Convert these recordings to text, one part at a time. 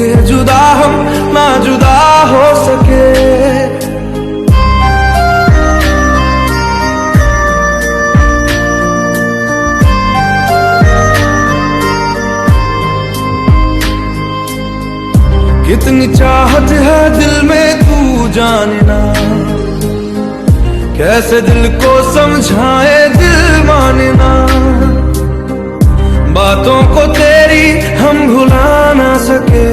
होके जुदा हम ना जुदा हो सके। कितनी चाहत है दिल में तू जानना, कैसे दिल को समझाए दिल मानना। बातों को तेरी हम भुला ना सके,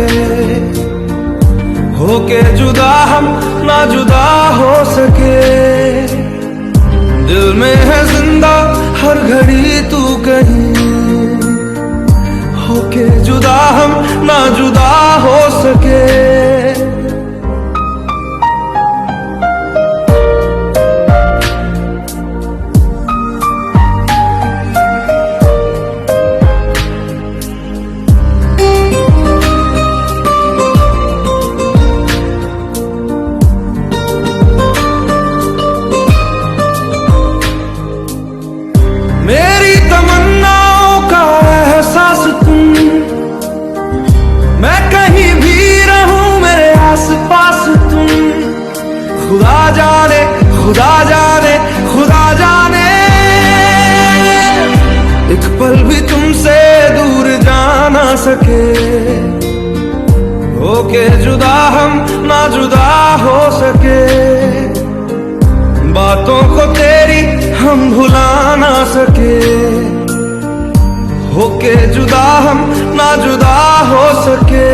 होके जुदा हम ना जुदा हो सके। दिल में है जिंदा हर घड़ी तू कहीं, होके जुदा हम ना जुदा हो सके। मेरी तमन्नाओं का एहसास तुम, मैं कहीं भी रहूं मेरे आस पास तुम। खुदा जाने खुदा जाने खुदा जाने, एक पल भी तुमसे दूर जा ना सके। होके जुदा हम ना जुदा हो सके, बातों को तेरी हम भुला ना सके। होके जुदा हम ना जुदा हो सके।